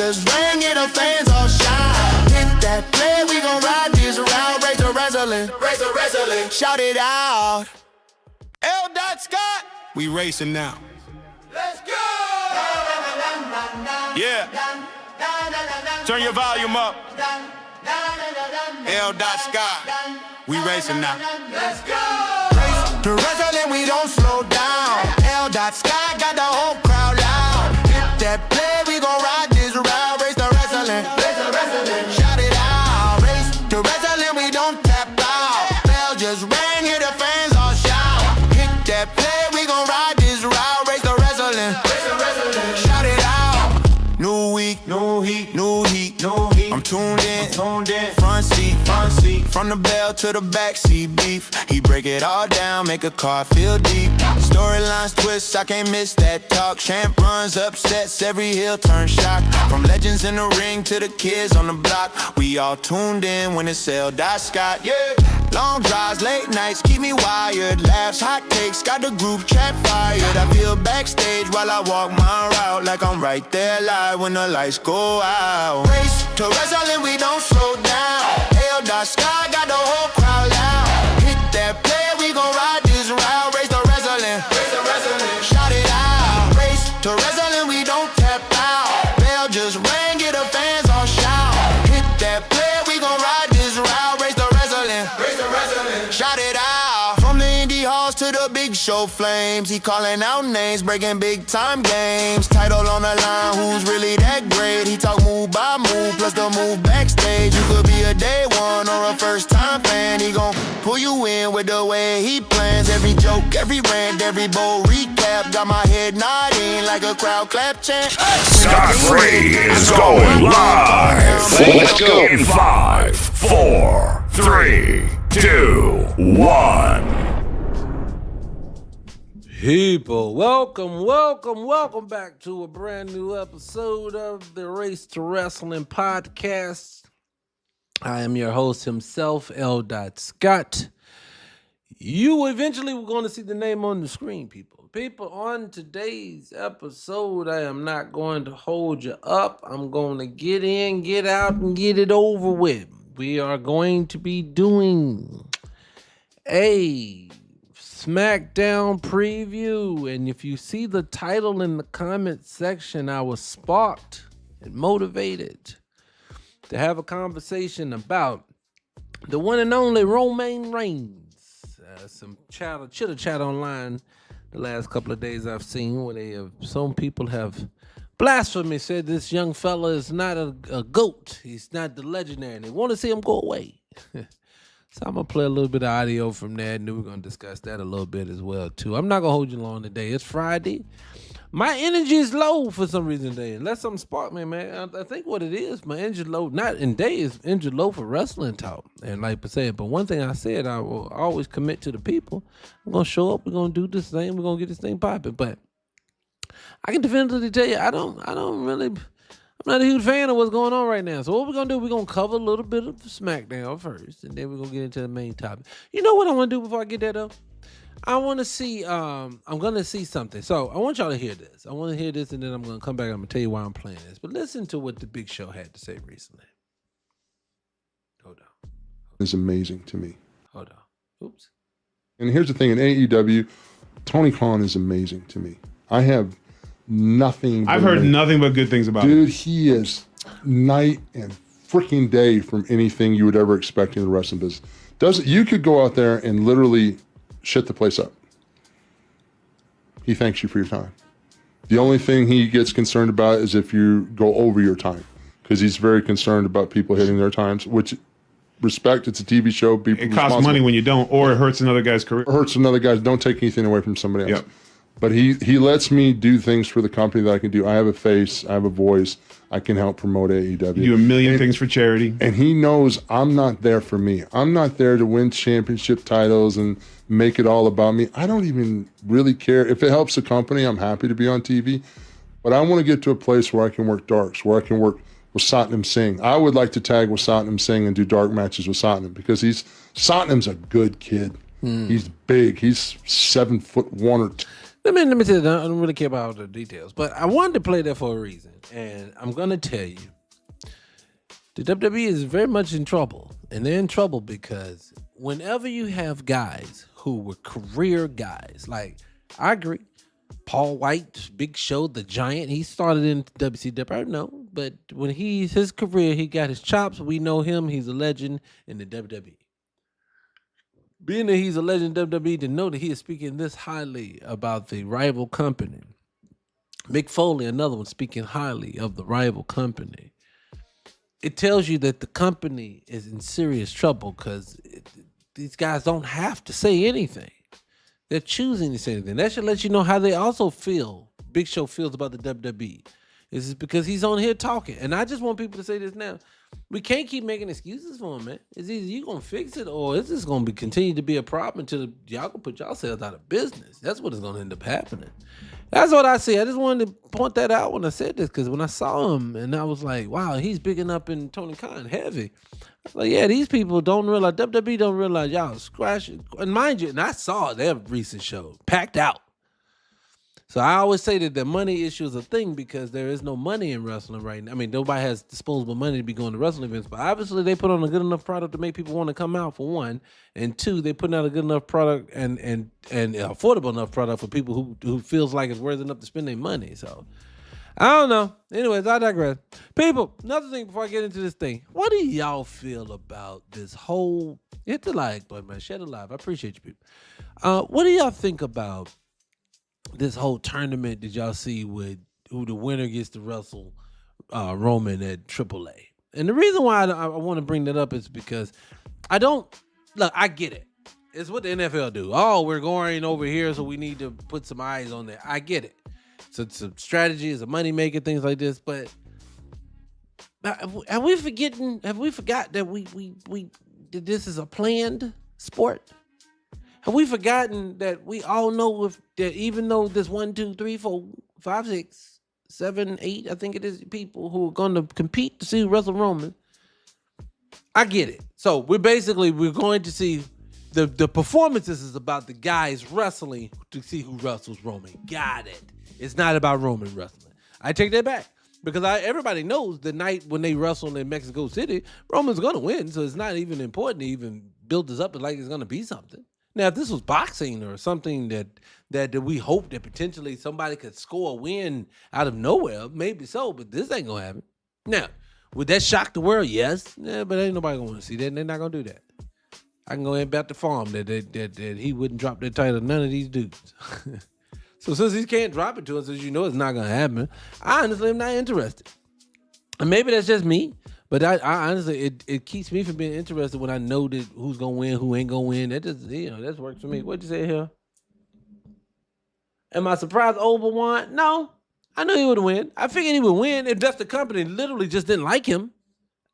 just ring it, the fans all shine. Hit that play, we gon' ride this round. Raise the wrestling, shout it out. L. Scott, we racing now. Let's go! Yeah. Turn your volume up. L. Scott, we racing now. Let's go! Race to wrestling, we don't slow down. L. Scott got the whole crowd loud. Hit that play, we gon' ride this round. Race the wrestling, shout it out. Race to wrestling, we don't tap out. Bell just rang, hear the fans all shout. Hit that play, we gon' ride this round. Race the wrestling, shout it out. New week, new heat, new heat, new heat. I'm tuned in, front seat. From the bell to the backseat beef. He break it all down, make a car feel deep. Storylines twist, I can't miss that talk. Champ runs, upsets, every heel turn shock. From legends in the ring to the kids on the block. We all tuned in when it's L. Scott, yeah. Long drives, late nights, keep me wired. Laughs, hot takes, got the group chat fired. I feel backstage while I walk my route, like I'm right there live when the lights go out. Race to wrestling, we don't slow down. L. Scott got the whole crowd loud. Hit that play, we gon' ride this round. Race the wrestling, shout it out. Race to wrestling, we don't tap out. Bell just rang, get the fans all shout. Hit that play, we gon' ride this round. Race the wrestling, shout it out. From the indie halls to the big show flames, he calling out names, breaking big time games. Title on the line, who's really that great? He talk move by move, plus the move backstage. You could be a day one or a first time fan. He gon' pull you in with the way he plans. Every joke, every rant, every bold recap. Got my head nodding like a crowd clap chant. Scott Free is going live. Let's go. In 5, 4, 3, 2, 1. People, welcome back to a brand new episode of the Race to Wrestling podcast. I am your host himself, L. Scott. You eventually were going to see the name on the screen, people. People, on today's episode, I am not going to hold you up. I'm going to get in, get out, and get it over with. We are going to be doing a SmackDown preview, and if you see the title in the comment section, I was sparked and motivated to have a conversation about the one and only Roman Reigns. Some chitter chat online the last couple of days I've seen where some people have blasphemy said this young fella is not a GOAT. He's not the legendary, and they want to see him go away. So I'm going to play a little bit of audio from that, and then we're going to discuss that a little bit as well, too. I'm not going to hold you long today. It's Friday. My energy is low for some reason today. Unless something sparked me, man. I think what it is, my energy low, not in day, is energy low for wrestling talk. And like I said, but one thing I said, I will always commit to the people. I'm going to show up. We're going to do this thing. We're going to get this thing popping. But I can definitively tell you, I'm not a huge fan of what's going on right now. So what we're going to do, we're going to cover a little bit of SmackDown first, and then we're going to get into the main topic. You know what I want to do before I get that up? I want to see, I'm going to see something. So I want y'all to hear this. I want to hear this, and then I'm going to come back and I'm going to tell you why I'm playing this. But listen to what the Big Show had to say recently. Hold on. Is amazing to me. Hold on. Oops. And here's the thing, in AEW, Tony Khan is amazing to me. I have nothing. I've heard nothing but good things about him. Dude, he is night and freaking day from anything you would ever expect in the wrestling business. You could go out there and literally shut the place up. He thanks you for your time. The only thing he gets concerned about is if you go over your time, because he's very concerned about people hitting their times, which respect, it's a TV show. It costs money when you don't, or it hurts another guy's career. It hurts another guy's. Don't take anything away from somebody else. Yep. But he lets me do things for the company that I can do. I have a face, I have a voice, I can help promote AEW. You do a million things for charity. And he knows I'm not there for me. I'm not there to win championship titles and make it all about me. I don't even really care. If it helps the company, I'm happy to be on TV. But I want to get to a place where I can work darks, where I can work with Satnam Singh. I would like to tag with Satnam Singh and do dark matches with Satnam, because Satnam's a good kid. He's big. He's 7'1" or Let me tell you, I don't really care about all the details, but I wanted to play that for a reason, and I'm gonna tell you, the WWE is very much in trouble, and they're in trouble because whenever you have guys who were career guys, like I agree, Paul White, Big Show, the Giant, he started in WCW. I know, but when his career, he got his chops. We know him; he's a legend in the WWE. Being that he's a legend in WWE, to know that he is speaking this highly about the rival company. Mick Foley, another one, speaking highly of the rival company. It tells you that the company is in serious trouble because these guys don't have to say anything. They're choosing to say anything. That should let you know how they also feel. Big Show feels about the WWE. This is because he's on here talking. And I just want people to say this now. We can't keep making excuses for him, man. It's either you gonna fix it or it's just gonna continue to be a problem until y'all gonna put yourselves out of business. That's what is gonna end up happening. That's what I see. I just wanted to point that out when I said this, because when I saw him and I was like, wow, he's bigging up in Tony Khan heavy. I was like, yeah, these people don't realize, WWE don't realize y'all scratching. And mind you, and I saw their recent show, packed out. So I always say that the money issue is a thing because there is no money in wrestling right now. I mean, nobody has disposable money to be going to wrestling events, but obviously they put on a good enough product to make people want to come out, for one, and two, they putting out a good enough product and affordable enough product for people who feels like it's worth enough to spend their money. So I don't know. Anyways, I digress. People, another thing before I get into this thing, what do y'all feel about this whole? Hit the like button, man. Share the live. I appreciate you, people. What do y'all think about this whole tournament that y'all see with who the winner gets to wrestle Roman at AAA? And the reason why I want to bring that up is because I get it. It's what the NFL do. Oh, we're going over here, so we need to put some eyes on there. I get it. So it's a strategy, it's a money maker, things like this. But have we forgot that we that this is a planned sport? Have we forgotten that we all know that even though there's 1, 2, 3, 4, 5, 6, 7, 8, I think it is, people who are going to compete to see who wrestle Roman? I get it. So we're going to see the performances is about the guys wrestling to see who wrestles Roman. Got it. It's not about Roman wrestling. I take that back. Because everybody knows the night when they wrestle in Mexico City, Roman's going to win. So it's not even important to even build this up like it's going to be something. Now, if this was boxing or something that we hope that potentially somebody could score a win out of nowhere, maybe so, but this ain't gonna happen. Now, would that shock the world? Yes. Yeah, but ain't nobody gonna want to see that, and they're not gonna do that. I can go ahead and bet the farm that he wouldn't drop that title to none of these dudes. So since he can't drop it to us, as you know, it's not gonna happen. I honestly am not interested. And maybe that's just me. But I honestly, it keeps me from being interested when I know that who's gonna win, who ain't gonna win. That just, that works for me. What'd you say here? Am I surprised Oba won? No, I knew he would win. I figured he would win if just the company literally just didn't like him.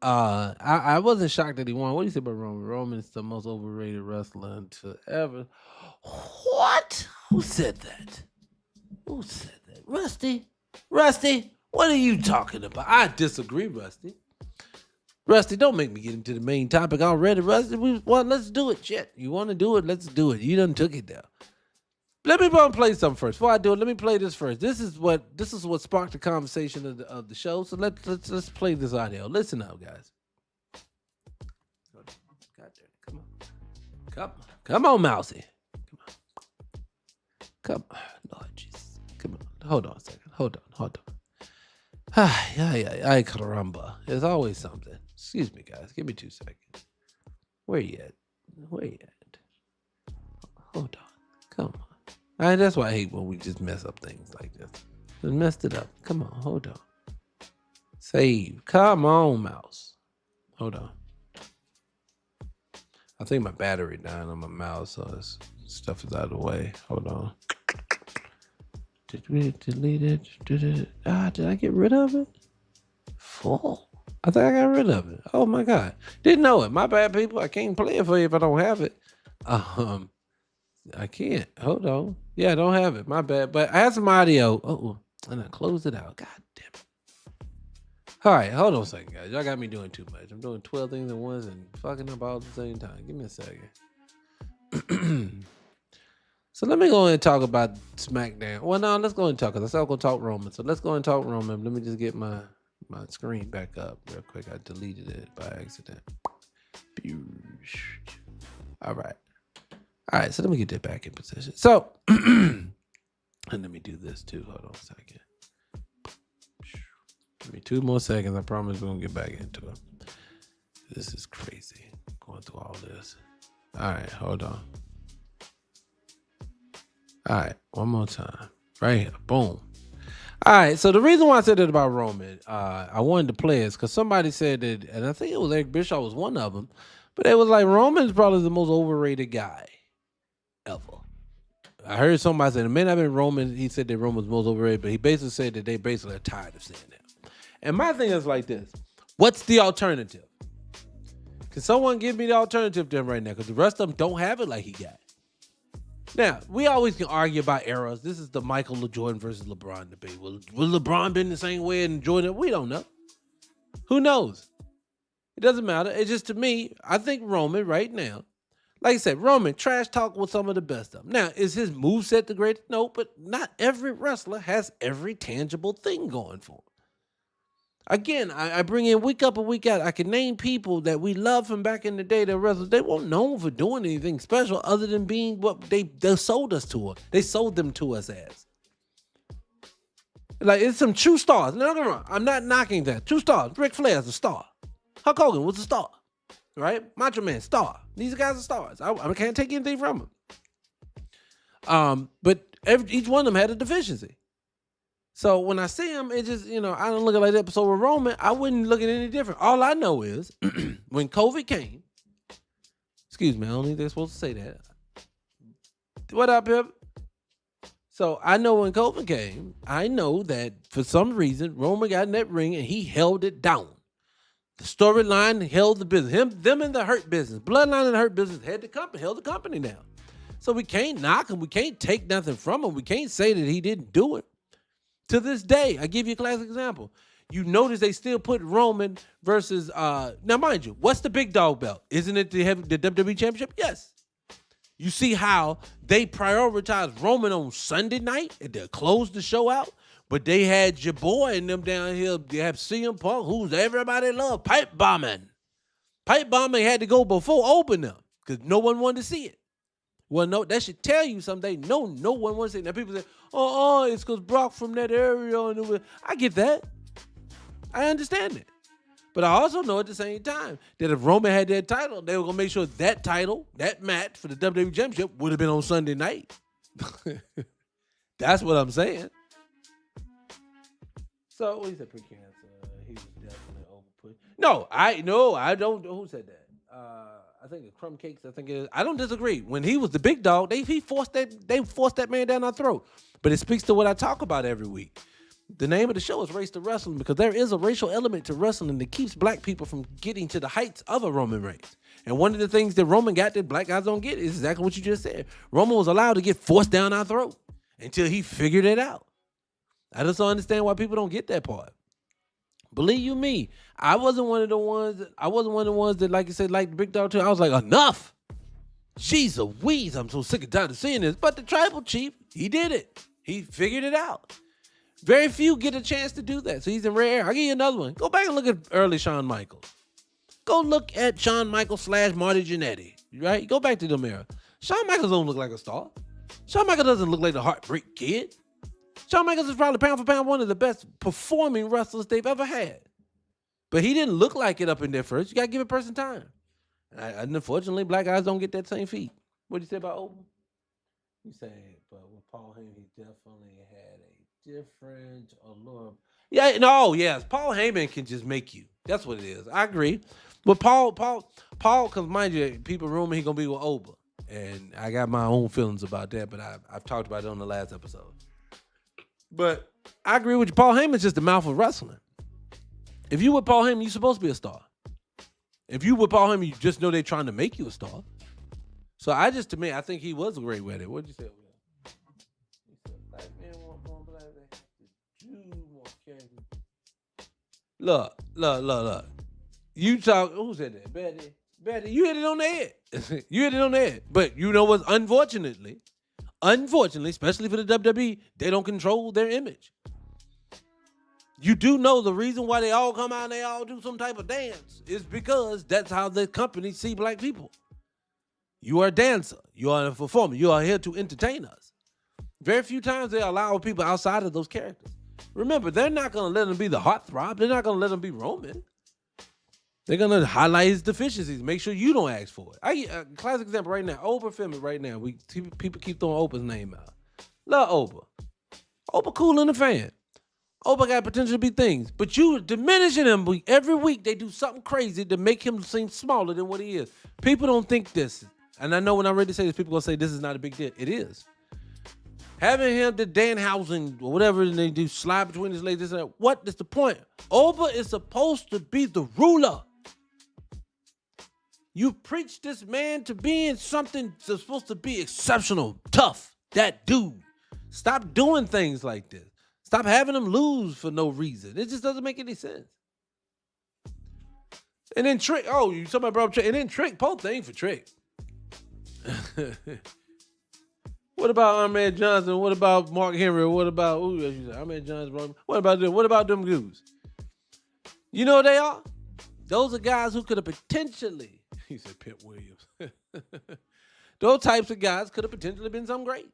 I wasn't shocked that he won. What do you say about Roman? Roman's the most overrated wrestler to ever. What? Who said that? Who said that? Rusty? What are you talking about? I disagree, Rusty. Rusty, don't make me get into the main topic already, Rusty. Let's do it, shit. You want to do it? Let's do it. You done took it down. Let me play something first. Before I do it, let me play this first. This is what sparked the conversation of the show. So let's play this audio. Listen up, guys. Come on, Mousy. Come on, Lord Jesus. Come on. Hold on a second. Hold on. Ay, caramba. There's always something. Excuse me, guys. Give me 2 seconds. Where you at? Hold on. Come on. That's why I hate when we just mess up things like this. Just messed it up. Come on. Hold on. Save. Come on, mouse. Hold on. I think my battery died on my mouse, so this stuff is out of the way. Hold on. Did we delete it? Did I get rid of it? Full. I think I got rid of it. Oh my God. Didn't know it. My bad, people. I can't play it for you if I don't have it. I can't. Hold on. Yeah, I don't have it. My bad. But I have some audio. Oh, and I closed it out. God damn it. All right, hold on a second, guys. Y'all got me doing too much. I'm doing 12 things at once and fucking up all at the same time. Give me a second. So let me go and talk about SmackDown. Well, no, let's go and talk. Cause I said I'm gonna talk Roman. So let's go and talk Roman. Let me just get my screen back up real quick. I deleted it by accident. All right. So let me get that back in position. So, and let me do this too. Hold on a second. Give me 2 more seconds. I promise we're gonna get back into it. This is crazy. Going through all this. All right, hold on. All right, one more time. Right here. Boom. All right, so the reason why I said that about Roman, I wanted to play is because somebody said that, and I think it was Eric Bischoff was one of them, but it was like Roman's probably the most overrated guy ever. I heard somebody say, the minute I've been Roman, he said that Roman was most overrated, but he basically said that they basically are tired of saying that. And my thing is like this. What's the alternative? Can someone give me the alternative to him right now? Because the rest of them don't have it like he got. Now, we always can argue about eras. This is the Michael Jordan versus LeBron debate. Will LeBron been the same way and Jordan? We don't know. Who knows? It doesn't matter. It's just, to me, I think Roman right now, like I said, Roman, trash talk with some of the best of them. Now, is his moveset the greatest? No, but not every wrestler has every tangible thing going for him. Again, I bring in week up and week out. I can name people that we love from back in the day that wrestlers, they weren't known for doing anything special other than being what they sold us to. They sold them to us as. Like, it's some true stars. No, get me wrong. I'm not knocking that. True stars. Ric Flair's a star. Hulk Hogan was a star. Right? Macho Man, star. These guys are stars. I can't take anything from them. But each one of them had a deficiency. So when I see him, it just, I don't look at it like that. So with Roman, I wouldn't look at it any different. All I know is when COVID came, excuse me, I don't think they're supposed to say that. What up, Pip? So I know when COVID came, I know that for some reason, Roman got in that ring and he held it down. The storyline held the business. Them in the Hurt Business. Bloodline and the Hurt Business held the company down. So we can't knock him. We can't take nothing from him. We can't say that he didn't do it. To this day, I give you a classic example. You notice they still put Roman versus, now mind you, what's the big dog belt? Isn't it the WWE Championship? Yes. You see how they prioritized Roman on Sunday night and they closed the show out, but they had your boy and them down here. They have CM Punk, who's everybody love, pipe bombing. Pipe bombing had to go before opening up because no one wanted to see it. Well, no, that should tell you something. No one wants to see it. Now people say, it's because Brock from that area. And I get that. I understand it. But I also know at the same time that if Roman had that title, they were going to make sure that title, that match for the WWE Championship would have been on Sunday night. That's what I'm saying. So, what he said, pre-cancer, he was definitely overput. No, I don't. Who said that? I think it's Crumb Cakes. I think it is. I don't disagree. When he was the big dog, they forced that man down our throat. But it speaks to what I talk about every week. The name of the show is Race to Wrestling because there is a racial element to wrestling that keeps black people from getting to the heights of a Roman Reigns. And one of the things that Roman got that black guys don't get is exactly what you just said. Roman was allowed to get forced down our throat until he figured it out. I just don't understand why people don't get that part. Believe you me, I wasn't one of the ones that, like you said, like the big dog too. I was like, enough. Jeez Louise, I'm so sick and tired of seeing this. But the tribal chief, he did it. He figured it out. Very few get a chance to do that. So he's in rare air. I'll give you another one. Go back and look at early Shawn Michaels. Go look at Shawn Michaels / Marty Jannetty. Right? Go back to them era. Shawn Michaels don't look like a star. Shawn Michaels doesn't look like the Heartbreak Kid. Shawn Michaels is probably pound for pound one of the best performing wrestlers they've ever had. But he didn't look like it up in there first. You got to give a person time. And unfortunately, black guys don't get that same feat. What do you say about Open? You say, but with Paul Heyman, he definitely had a different allure. Yeah, no, yes. Paul Heyman can just make you. That's what it is. I agree. But Paul, because mind you, people rumor he's going to be with Oba. And I got my own feelings about that, but I've talked about it on the last episode. But I agree with you. Paul Heyman's just the mouth of wrestling. If you with Paul Heyman, you're supposed to be a star. If you with Paul Heyman, you just know they're trying to make you a star. So I think he was great with it. What'd you say? He said, black men want more black. They have to do more character. Look. You talk, who said that? Betty, you hit it on the head. You hit it on the head. But you know what? Unfortunately, unfortunately, especially for the WWE, they don't control their image. You do know the reason why they all come out and they all do some type of dance is because that's how the company see black people. You are a dancer. You are a performer. You are here to entertain us. Very few times they allow people outside of those characters. Remember, they're not going to let them be the heartthrob. They're not going to let them be Roman. They're going to highlight his deficiencies. Make sure you don't ask for it. A classic example right now. Oprah Femi right now. People keep throwing Oprah's name out. Love Oprah. Oprah cool in the fan. Oprah got potential to be things. But you diminishing him. Every week they do something crazy to make him seem smaller than what he is. People don't think this. And I know when I'm ready to say this, people going to say this is not a big deal. It is. Having him the Danhausen or whatever they do, slide between his legs, this and that. What is the point? Oprah is supposed to be the ruler. You preach this man to being something that's supposed to be exceptional, tough, that dude. Stop doing things like this. Stop having him lose for no reason. It just doesn't make any sense. And then Trick, you somebody brought up Trick, and then Trick, poor thing for Trick. What about Ahmed Johnson? What about Mark Henry? What about Ahmed Johnson? What about them? What about them dudes? You know what they are? Those are guys who could have potentially, he said Pip Williams. Those types of guys could have potentially been something great.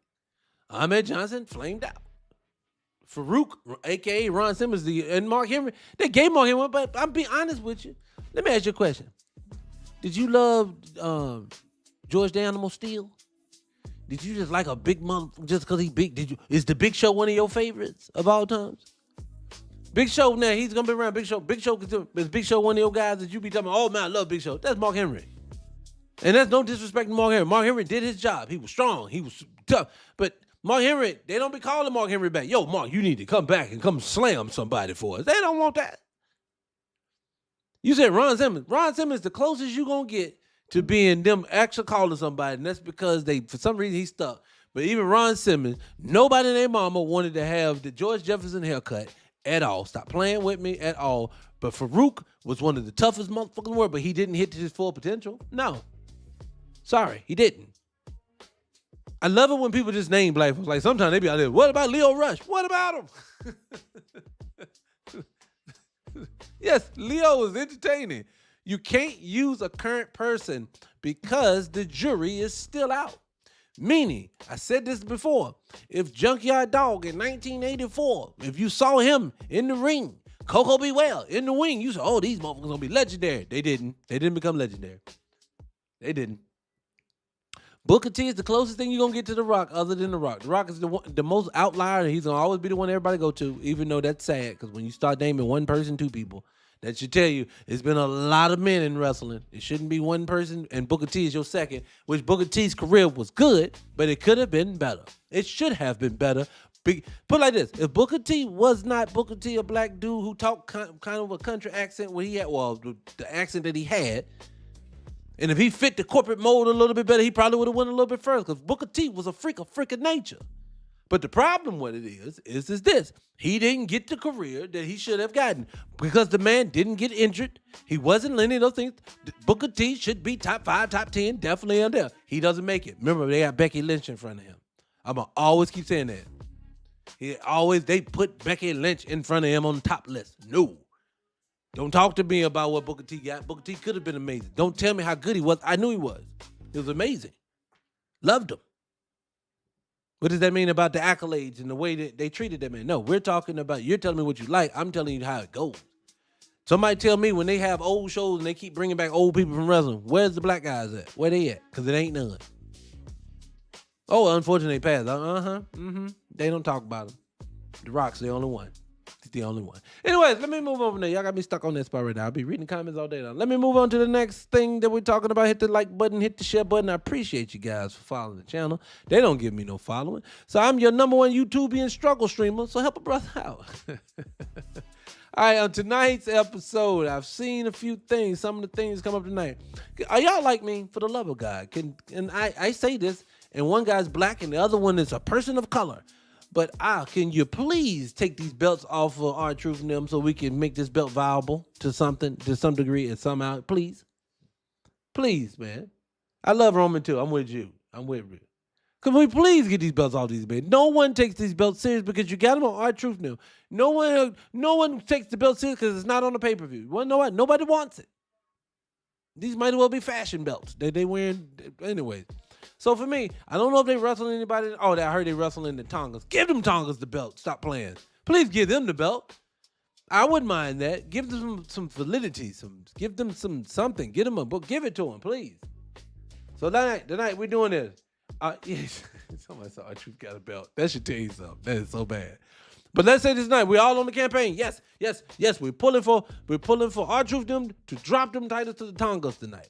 Ahmed Johnson flamed out. Farouk, a.k.a. Ron Simmons, and Mark Henry, they gave Mark Henry one, but I'll be honest with you. Let me ask you a question. Did you love George the Animal Steel? Did you just like a big month just because he's big? Is the Big Show one of your favorites of all times? Big Show, now he's gonna be around. Big Show, is Big Show one of your guys that you be talking about? Oh man, I love Big Show. That's Mark Henry, and that's no disrespect to Mark Henry. Mark Henry did his job. He was strong. He was tough. But Mark Henry, they don't be calling Mark Henry back. Yo, Mark, you need to come back and come slam somebody for us. They don't want that. You said Ron Simmons. Ron Simmons, the closest you gonna get to being them actually calling somebody, and that's because for some reason, he's stuck. But even Ron Simmons, nobody in their mama wanted to have the George Jefferson haircut at all. Stop playing with me at all. But Farouk was one of the toughest motherfuckers in the world, but he didn't hit his full potential. No. Sorry, he didn't. I love it when people just name black folks. Like sometimes they be out there, what about Leo Rush? What about him? Yes, Leo is entertaining. You can't use a current person because the jury is still out. Meaning, I said this before, if Junkyard Dog in 1984, if you saw him in the ring, Coco Beware in the ring, you said, oh, these motherfuckers gonna be legendary. They didn't. They didn't become legendary. They didn't. Booker T is the closest thing you're gonna get to The Rock other than The Rock. The Rock is the most outlier, and he's gonna always be the one everybody go to, even though that's sad, because when you start naming one person, two people, that should tell you it's been a lot of men in wrestling. It shouldn't be one person, and Booker T is your second, which Booker T's career was good, but it could have been better. It should have been better. Put it like this. If Booker T was not Booker T, a black dude who talked kind of a country accent where he had, the accent that he had, and if he fit the corporate mold a little bit better, he probably would have went a little bit further, because Booker T was a freak of nature. But the problem with it is this. He didn't get the career that he should have gotten because the man didn't get injured. He wasn't any of those things. Booker T should be top 5, top 10, definitely on there. He doesn't make it. Remember, they got Becky Lynch in front of him. I'm going to always keep saying that. They put Becky Lynch in front of him on the top list. No. Don't talk to me about what Booker T got. Booker T could have been amazing. Don't tell me how good he was. I knew he was. He was amazing. Loved him. What does that mean about the accolades and the way that they treated that man? No, we're talking about, you're telling me what you like. I'm telling you how it goes. Somebody tell me when they have old shows and they keep bringing back old people from wrestling, where's the black guys at? Where they at? Because it ain't none. Oh, unfortunately, they passed. They don't talk about them. The Rock's the only one. He's the only one. Anyways, let me move over there. Y'all got me stuck on that spot right now. I'll be reading comments all day now. Let me move on to the next thing that we're talking about. Hit the like button, hit the share button. I appreciate you guys for following the channel. They don't give me no following. So I'm your number one YouTubian struggle streamer, so help a brother out. All right, on tonight's episode, I've seen a few things. Some of the things come up tonight. Are y'all like me, for the love of God? And I say this, and one guy's black and the other one is a person of color. But can you please take these belts off of R-Truth and them so we can make this belt viable to some degree and somehow, please? Please, man. I love Roman too. I'm with you. Can we please get these belts off these men? No one takes these belts serious because you got them on R-Truth now. No one takes the belt serious because it's not on the pay-per-view. Well, know what? Nobody wants it. These might as well be fashion belts that they wearing anyways. So for me, I don't know if they wrestling anybody. Oh, I heard they wrestling the Tongas. Give them Tongas the belt. Stop playing. Please give them the belt. I wouldn't mind that. Give them some validity. Give them something. Get them a book. Give it to them, please. So tonight we're doing this. Somebody saw R-Truth got a belt. That should tell you something. That is so bad. But let's say this night, we're all on the campaign. Yes. We're pulling for R-Truth them to drop them titles to the Tongas tonight.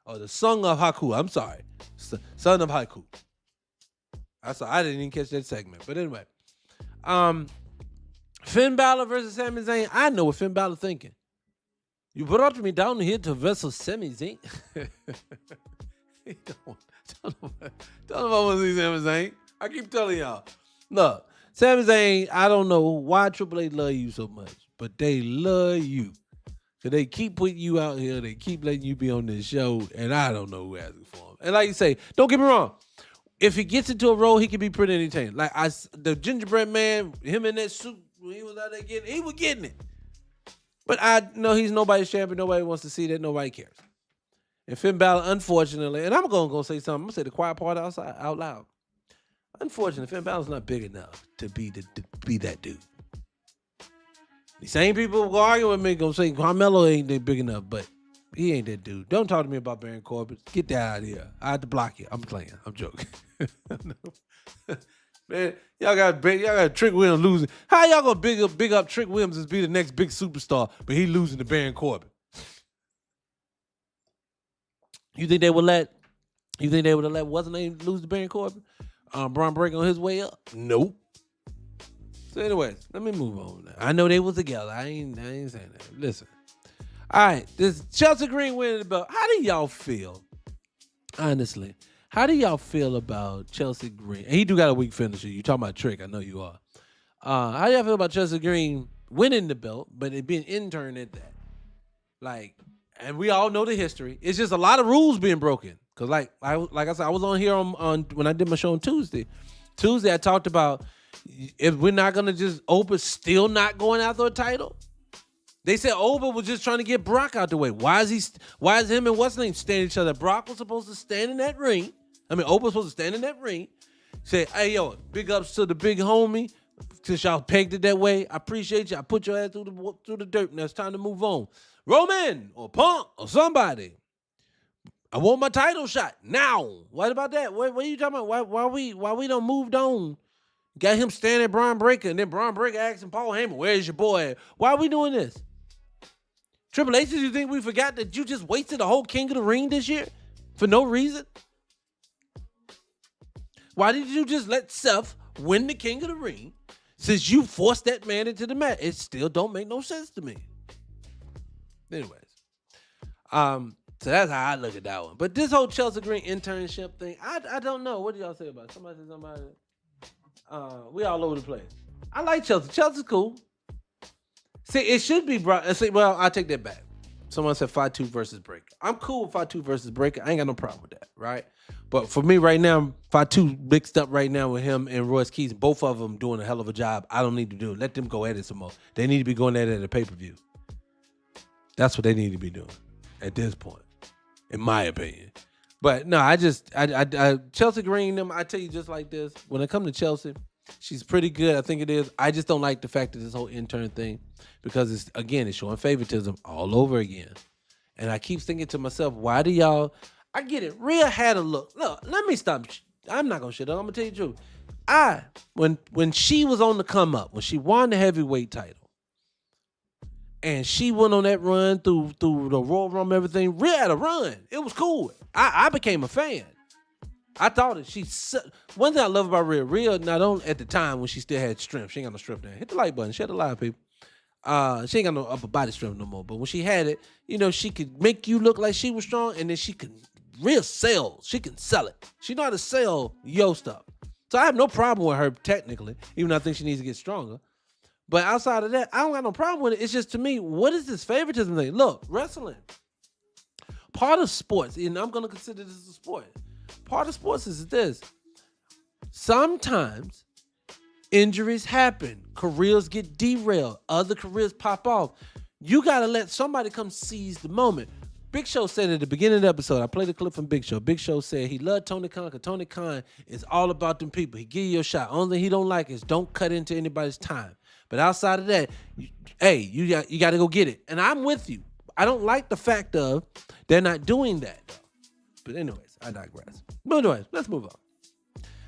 Or the Son of Haku. I'm sorry. Son of Haku. I didn't even catch that segment. But anyway. Finn Balor versus Sami Zayn. I know what Finn Balor thinking. You brought me down here to wrestle Sami Zayn. Don't know if I want to see Sami Zayn. I keep telling y'all. Look, Sami Zayn, I don't know why Triple H love you so much, but they love you. So they keep putting you out here. They keep letting you be on this show, and I don't know who asking for him. And like you say, don't get me wrong. If he gets into a role, he can be pretty entertaining. Like the gingerbread man, him in that suit, when he was out there he was getting it. But I know he's nobody's champion. Nobody wants to see that. Nobody cares. And Finn Balor, unfortunately, and I'm going to say something. I'm going to say the quiet part out loud. Unfortunately, Finn Balor's not big enough to be that dude. The same people who argue with me going to say Carmelo ain't that big enough, but he ain't that dude. Don't talk to me about Baron Corbin. Get that out of here. I had to block you. I'm playing. I'm joking. Man, y'all got Trick Williams losing. How y'all gonna big up Trick Williams as be the next big superstar, but he losing to Baron Corbin? You think they would let what's his name lose to Baron Corbin? Braun Breaker on his way up? Nope. So anyways, let me move on now. I know they was together. I ain't saying that. Listen. All right, this Chelsea Green winning the belt. How do y'all feel? Honestly, how do y'all feel about Chelsea Green? And he do got a weak finisher. You talking about Trick? I know you are. How do y'all feel about Chelsea Green winning the belt, but it being intern at that? Like, and we all know the history. It's just a lot of rules being broken. Cause like I said, I was on here on when I did my show on Tuesday. I talked about if we're not gonna just Oprah still not going after a title. They said Oprah was just trying to get Brock out the way. Why is him and what's his name standing each other? Brock was supposed to stand in that ring. Oprah was supposed to stand in that ring. Say, hey yo, big ups to the big homie. Since y'all pegged it that way, I appreciate you. I put your ass through the dirt. Now it's time to move on. Roman or Punk or somebody. I want my title shot now. What about that? What are you talking about? Why we don't moved on? Got him standing at Braun Breaker, and then Braun Breaker asking Paul Heyman, where's your boy at? Why are we doing this? Triple H, did you think we forgot that you just wasted a whole King of the Ring this year for no reason? Why did you just let Seth win the King of the Ring since you forced that man into the match? It still don't make no sense to me. Anyways, so that's how I look at that one. But this whole Chelsea Green internship thing, I don't know. What do y'all say about it? Somebody said somebody. We all over the place. I like Chelsea. Chelsea's cool. See, it should be brought. Well, I take that back. Someone said Fatu versus Breaker. I'm cool with Fatu versus Breaker. I ain't got no problem with that, right? But for me right now, Fatu mixed up right now with him and Royce Keys. Both of them doing a hell of a job. I don't need to do it. Let them go at it some more. They need to be going at it at a pay-per-view. That's what they need to be doing at this point, in my opinion. But no, I Chelsea Green, them, I tell you just like this. When it comes to Chelsea, she's pretty good. I think it is. I just don't like the fact that this whole intern thing, because it's showing favoritism all over again. And I keep thinking to myself, why do y'all, I get it. Rhea had a look. Look, let me stop. I'm not going to shit up. I'm going to tell you the truth. When she was on the come up, when she won the heavyweight title, and she went on that run through the Royal Rumble, everything. Rhea had a run. It was cool. I became a fan. I thought it. One thing I love about Rhea, not only at the time when she still had strength, she ain't got no strength now. Hit the like button. She had a lot of people. She ain't got no upper body strength no more. But when she had it, she could make you look like she was strong, and then she could real sell. She can sell it. She know how to sell yo stuff. So I have no problem with her technically, even though I think she needs to get stronger. But outside of that, I don't got no problem with it. It's just, to me, what is this favoritism thing? Look, wrestling, part of sports, and I'm going to consider this a sport. Part of sports is this. Sometimes injuries happen. Careers get derailed. Other careers pop off. You got to let somebody come seize the moment. Big Show said at the beginning of the episode, I played a clip from Big Show. Big Show said he loved Tony Khan because Tony Khan is all about them people. He give you a shot. Only thing he don't like is don't cut into anybody's time. But outside of that, you got to go get it. And I'm with you. I don't like the fact of they're not doing that, though. But anyways, I digress. But anyways, let's move on.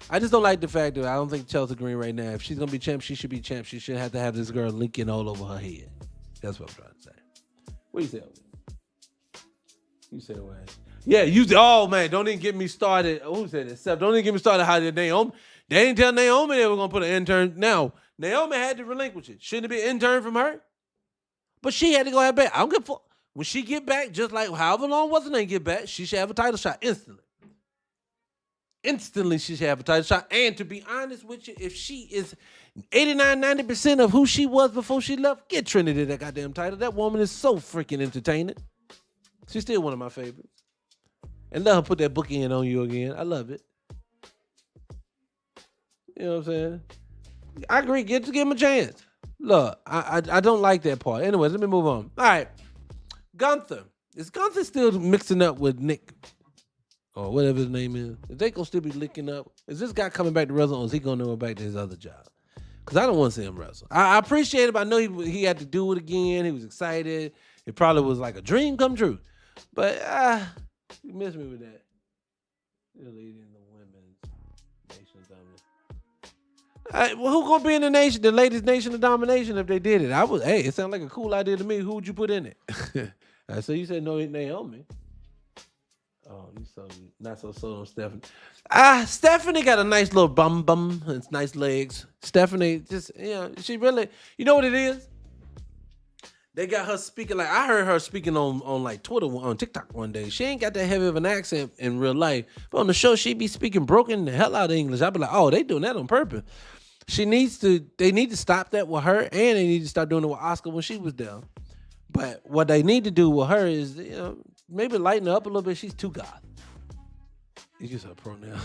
I just don't like the fact that I don't think Chelsea Green right now, if she's going to be champ, she should be champ. She shouldn't have to have this girl linking all over her head. That's what I'm trying to say. What do you say over there? You said what? Yeah, oh man, don't even get me started. Who said it? Seth, don't even get me started how Naomi. They didn't tell Naomi they were going to put an intern. Now, Naomi had to relinquish it. Shouldn't it be an intern from her? But she had to go ahead back. I don't give a fuck. When she get back, just like however long wasn't they get back, she should have a title shot instantly. Instantly, she should have a title shot. And to be honest with you, if she is 89, 90% of who she was before she left, get Trinity that goddamn title. That woman is so freaking entertaining. She's still one of my favorites. And let her put that book in on you again. I love it. You know what I'm saying? I agree. Give him a chance. Look, I don't like that part. Anyways, let me move on. All right. Gunther. Is Gunther still mixing up with Nick? Or whatever his name is? Is they going to still be licking up? Is this guy coming back to wrestle, or is he going to go back to his other job? Because I don't want to see him wrestle. I appreciate him. I know he had to do it again. He was excited. It probably was like a dream come true. But you missed me with that. You're leading the women's nation of domination. Well, who gonna be in the ladies' nation of domination if they did it? It sounded like a cool idea to me. Who would you put in it? So you said no Naomi. Oh, you so not so sold on Stephanie. Stephanie got a nice little bum and nice legs. Stephanie just, she really, you know what it is? They got her speaking like, I heard her speaking on like Twitter, on TikTok one day. She ain't got that heavy of an accent in real life. But on the show, she be speaking broken the hell out of English. I be like, oh, they doing that on purpose. They need to stop that with her, and they need to start doing it with Oscar when she was there. But what they need to do with her is, maybe lighten her up a little bit. She's too goth. It's just her pronoun.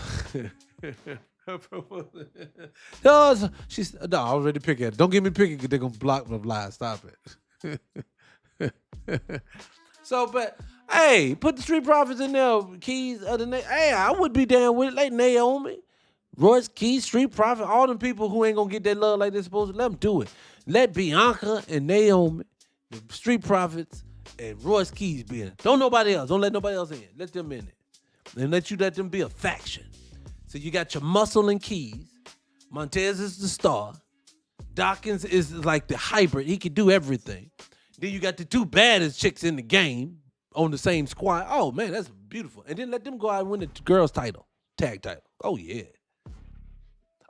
I already pick at it. Don't get me picky because they're going to block the lie. Stop it. So, but hey, put the Street Profits in there. Keys, hey, I would be down with it. Like Naomi, Royce, Keys, Street Profit, all them people who ain't gonna get that love like they're supposed to. Let them do it. Let Bianca and Naomi, the Street Profits, and Royce Keys be in it. Don't nobody else. Don't let nobody else in. Let them in it, and let them be a faction. So you got your Muscle and Keys. Montez is the star. Dawkins is like the hybrid. He can do everything. Then you got the two baddest chicks in the game on the same squad. Oh, man, that's beautiful. And then let them go out and win the girls' title, tag title. Oh, yeah.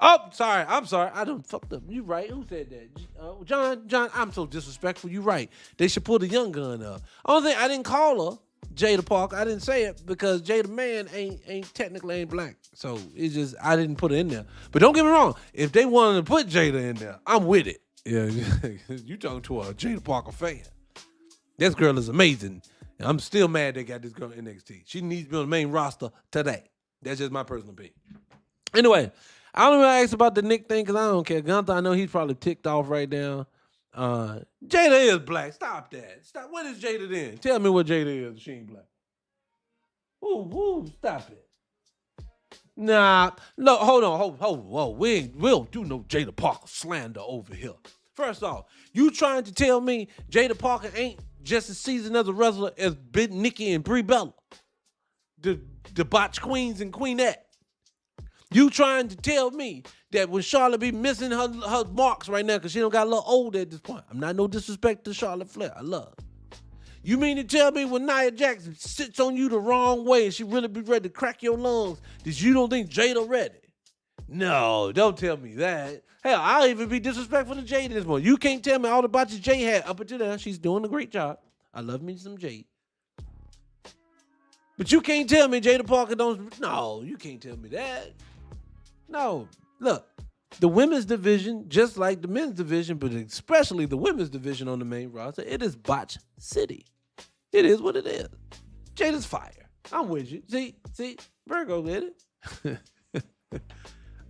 Oh, sorry. I'm sorry. I done fucked up. You right. Who said that? John, I'm so disrespectful. You right. They should pull the young gun up. Only thing, I didn't call her Jada Parker. I didn't say it because Jada Man ain't technically black. So it's just, I didn't put it in there. But don't get me wrong. If they wanted to put Jada in there, I'm with it. Yeah, you talking to a Jada Parker fan. This girl is amazing. And I'm still mad they got this girl in NXT. She needs to be on the main roster today. That's just my personal opinion. Anyway, I don't really ask about the Nick thing because I don't care. Gunther, I know he's probably ticked off right now. Jada is black. Stop that. Stop. What is Jada then? Tell me what Jada is. She ain't black. Woo, stop it. Nah, no, hold on, whoa. We don't do no Jada Parker slander over here. First off, you trying to tell me Jada Parker ain't just as seasoned as a wrestler as Big Nikki and Brie Bella, the botch queens and Queenette? You trying to tell me that when Charlotte be missing her marks right now because she don't got a little old at this point? I'm not no disrespect to Charlotte Flair. I love her. You mean to tell me when Nia Jackson sits on you the wrong way and she really be ready to crack your lungs that you don't think Jada ready? No, don't tell me that. Hell, I'll even be disrespectful to Jada this morning. You can't tell me all the botches Jay had up until now. She's doing a great job. I love me some Jade. But you can't tell me Jada Parker don't. No, you can't tell me that. No, look, the women's division, just like the men's division, but especially the women's division on the main roster, it is botch city. It is what it is. Jada's fire. I'm with you. See, Virgo did it.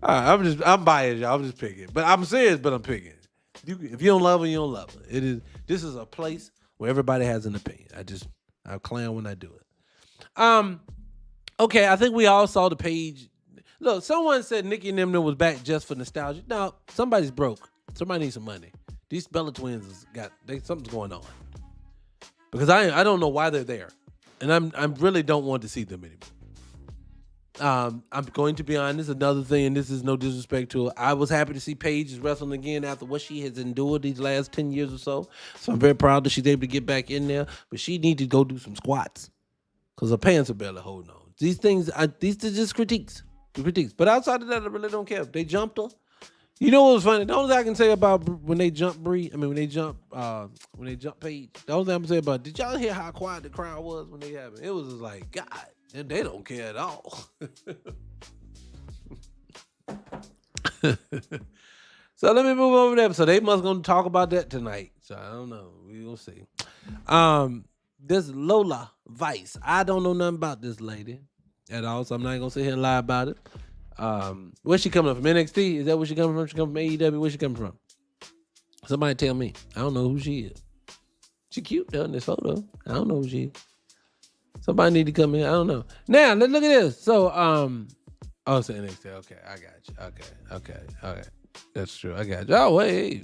All right, I'm biased, y'all. I'm just picking. But I'm serious, but I'm picking. If you don't love her, you don't love her. This is a place where everybody has an opinion. I clown when I do it. Okay, I think we all saw the page. Look, someone said Nikki and them was back just for nostalgia. No, somebody's broke. Somebody needs some money. These Bella twins something's going on. Because I don't know why they're there. And I really don't want to see them anymore. I'm going to be honest, another thing, and this is no disrespect to her. I was happy to see Paige wrestling again after what she has endured these last 10 years or so. So I'm very proud that she's able to get back in there. But she needs to go do some squats. Because her pants are barely holding on. These things, these are just critiques. But outside of that, I really don't care. If they jumped her. You know what was funny? The only thing I can say about when they jump Paige, the only thing I'm gonna say about it, did y'all hear how quiet the crowd was when they happened? It was just like, God, they don't care at all. So let me move over there. So they must gonna talk about that tonight. So I don't know. We gonna see. This Lola Vice. I don't know nothing about this lady at all, so I'm not gonna sit here and lie about it. Where's she coming from? NXT? Is that where she coming from? She coming from AEW? Where's she coming from? Somebody tell me. I don't know who she is. She cute though in this photo. I don't know who she is. Somebody need to come in. I don't know. Now, let's look at this. So, it's NXT. Okay, I got you. Okay. That's true. I got you. Oh, hey.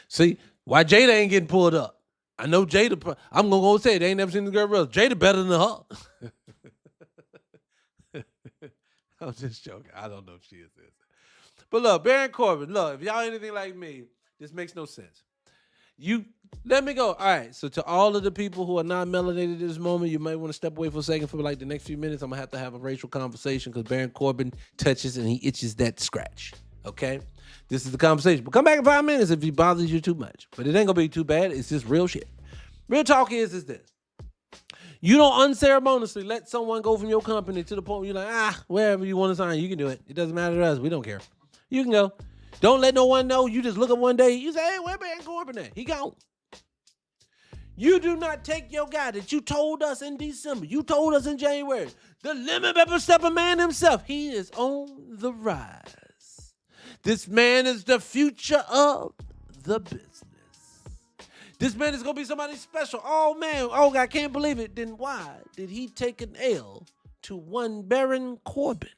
See, why Jada ain't getting pulled up? I know Jada. I'm gonna go say it. They ain't never seen the girl wrestle. Jada better than her. I'm just joking. I don't know if she is. But look, Baron Corbin, look, if y'all anything like me, this makes no sense. Let me go. All right, so to all of the people who are not melanated at this moment, you might want to step away for a second for like the next few minutes. I'm going to have a racial conversation because Baron Corbin touches and he itches that scratch, okay? This is the conversation. But come back in 5 minutes if he bothers you too much. But it ain't going to be too bad. It's just real shit. Real talk is this. You don't unceremoniously let someone go from your company to the point where you're like, wherever you want to sign, you can do it. It doesn't matter to us. We don't care. You can go. Don't let no one know. You just look up one day. You say, hey, where Baron Corbin at? He gone. You do not take your guy that you told us in December. You told us in January. The lemon pepper stepper man himself. He is on the rise. This man is the future of the business. This man is going to be somebody special. Oh, man. Oh, God, I can't believe it. Then why did he take an L to one Baron Corbin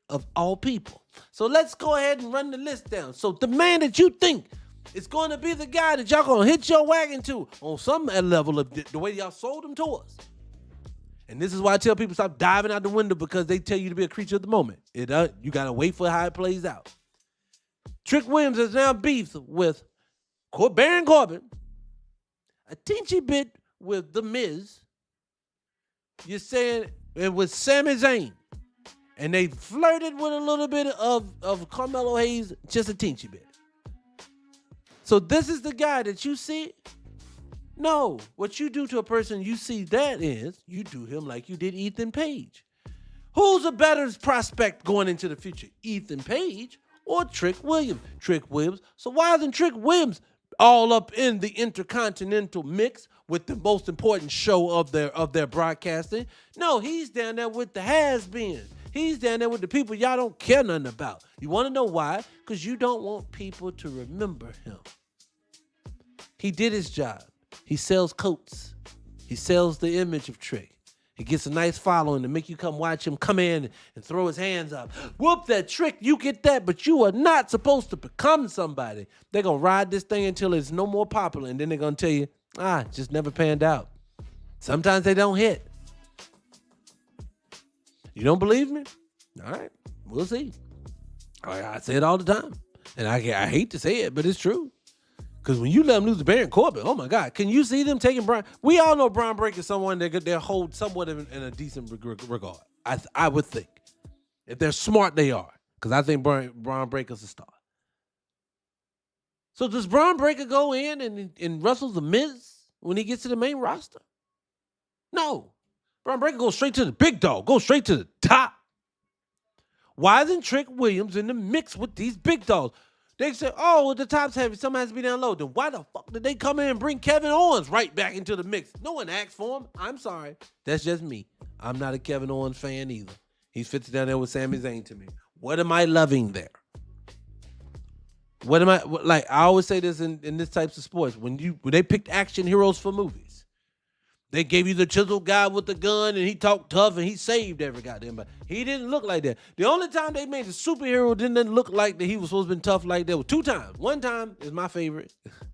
of all people? So let's go ahead and run the list down. So the man that you think is going to be the guy that y'all going to hit your wagon to on some level of the way y'all sold him to us. And this is why I tell people stop diving out the window because they tell you to be a creature of the moment. You got to wait for how it plays out. Trick Williams is now beefed with Baron Corbin. A teensy bit with The Miz. You're saying it was Sami Zayn. And they flirted with a little bit of Carmelo Hayes, just a teensy bit. So this is the guy that you see? No. What you do to a person you see that is, you do him like you did Ethan Page. Who's a better prospect going into the future? Ethan Page or Trick Williams? Trick Williams. So why isn't Trick Williams all up in the intercontinental mix with the most important show of their broadcasting? No, he's down there with the has-beens. He's down there with the people y'all don't care nothing about. You want to know why? Because you don't want people to remember him. He did his job. He sells coats. He sells the image of Trick. He gets a nice following to make you come watch him come in and throw his hands up. Whoop that Trick, you get that, but you are not supposed to become somebody. They're going to ride this thing until it's no more popular, and then they're going to tell you, it just never panned out. Sometimes they don't hit. You don't believe me? All right, we'll see. I say it all the time, and I hate to say it, but it's true. Because when you let them lose to Baron Corbin, oh my God, can you see them taking Brian? We all know Brian Breaker is someone they'll hold somewhat in a decent regard. I would think. If they're smart, they are. Because I think Brian Breaker's a star. So does Brian Breaker go in and wrestle The Miz when he gets to the main roster? No. Brian Breaker goes straight to the big dog, goes straight to the top. Why isn't Trick Williams in the mix with these big dogs? They say, the top's heavy, something has to be down low. Then why the fuck did they come in and bring Kevin Owens right back into the mix? No one asked for him. I'm sorry. That's just me. I'm not a Kevin Owens fan either. He fits down there with Sami Zayn to me. What am I loving there? What am I like? I always say this in this types of sports. When they picked action heroes for movies, they gave you the chiseled guy with the gun and he talked tough and he saved every goddamn body. He didn't look like that. The only time they made the superhero didn't look like that he was supposed to be tough like that was 2 times. One time is my favorite.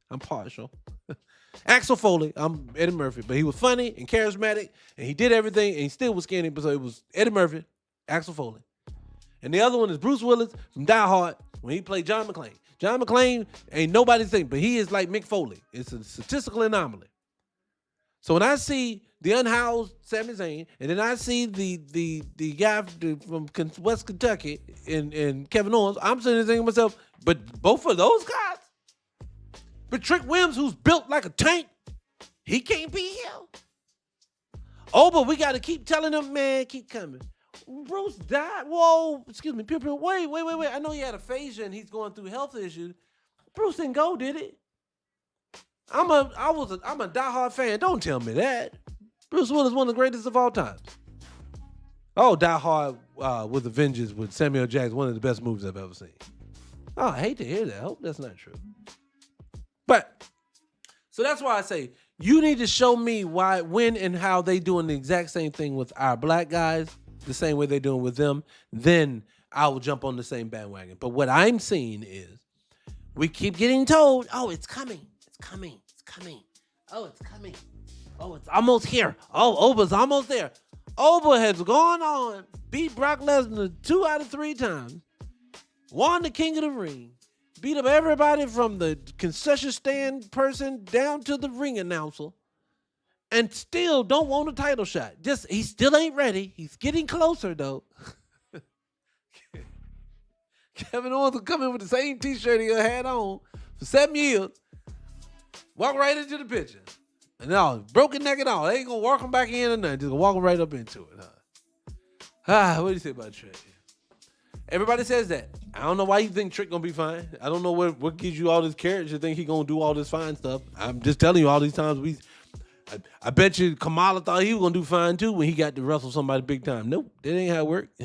I'm partial. Axel Foley, I'm Eddie Murphy, but he was funny and charismatic and he did everything and he still was skinny. So it was Eddie Murphy, Axel Foley. And the other one is Bruce Willis from Die Hard when he played John McClane. John McClane ain't nobody's thing, but he is like Mick Foley. It's a statistical anomaly. So when I see the unhoused Sami Zayn, and then I see the guy from West Kentucky and Kevin Owens, I'm sitting there thinking to myself, but both of those guys? But Trick Williams, who's built like a tank, he can't be here. Oh, but we got to keep telling him, man, keep coming. Bruce died. Whoa, excuse me. Wait. I know he had aphasia and he's going through health issues. Bruce didn't go, did he? I'm a diehard fan. Don't tell me that. Bruce Willis is one of the greatest of all time. Oh, Die Hard with a Vengeance with Samuel Jackson, one of the best movies I've ever seen. Oh, I hate to hear that. I hope that's not true. But so that's why I say you need to show me why, when, and how they doing the exact same thing with our black guys, the same way they're doing with them. Then I will jump on the same bandwagon. But what I'm seeing is we keep getting told, oh, it's coming. It's coming. It's coming. Oh, it's coming. Oh, it's almost here. Oh, Oba's almost there. Oba has gone on, beat Brock Lesnar 2 out of 3 times, won the King of the Ring, beat up everybody from the concession stand person down to the ring announcer, and still don't want a title shot. Just, he still ain't ready. He's getting closer, though. Kevin Owens will come in with the same t-shirt he had on for 7 years, walk right into the picture. And all broken neck and all. They ain't gonna walk him back in or nothing. Just gonna walk him right up into it, huh? What do you say about Trick? Everybody says that. I don't know why you think Trick gonna be fine. I don't know what gives you all this courage to think he gonna do all this fine stuff. I'm just telling you, all these times I bet you Kamala thought he was gonna do fine too when he got to wrestle somebody big time. Nope, that ain't how it worked.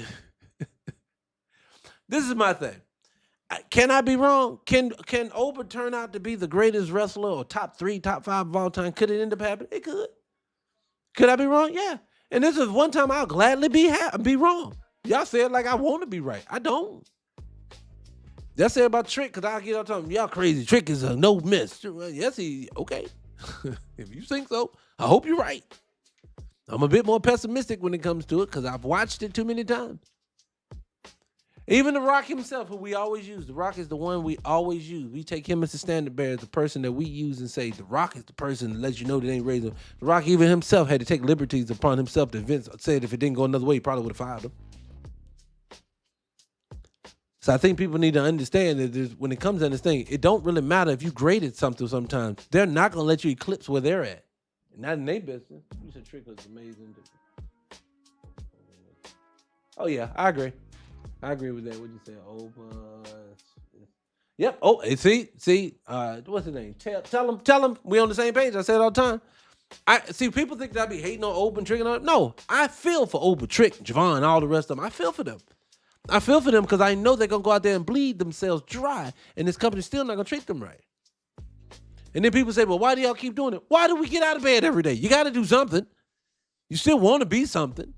This is my thing. Can I be wrong? Can Oba turn out to be the greatest wrestler or top 3, top 5 of all time? Could it end up happening? It could. Could I be wrong? Yeah. And this is one time I'll gladly be wrong. Y'all say it like I want to be right. I don't. Y'all say about Trick because I get all the time, y'all crazy. Trick is a no miss. Yes, okay. If you think so, I hope you're right. I'm a bit more pessimistic when it comes to it because I've watched it too many times. Even The Rock himself, who we always use. The Rock is the one we always use. We take him as the standard bearer, the person that we use and say, The Rock is the person that lets you know that ain't raising. The Rock even himself had to take liberties upon himself to Vince said if it didn't go another way, he probably would have fired him. So I think people need to understand that when it comes to this thing, it don't really matter if you graded something sometimes. They're not going to let you eclipse where they're at. Not in their business. You said Trick was amazing. Oh, yeah, I agree. I agree with that. What'd you say? Yep. Oh, see. What's his name? Tell him. We on the same page. I say it all the time. I see. People think that I be hating on Oba and Trick and all. No, I feel for Oba, Trick, Javon, all the rest of them. I feel for them. I feel for them because I know they're gonna go out there and bleed themselves dry, and this company's still not gonna treat them right. And then people say, "Well, why do y'all keep doing it? Why do we get out of bed every day? You got to do something. You still want to be something."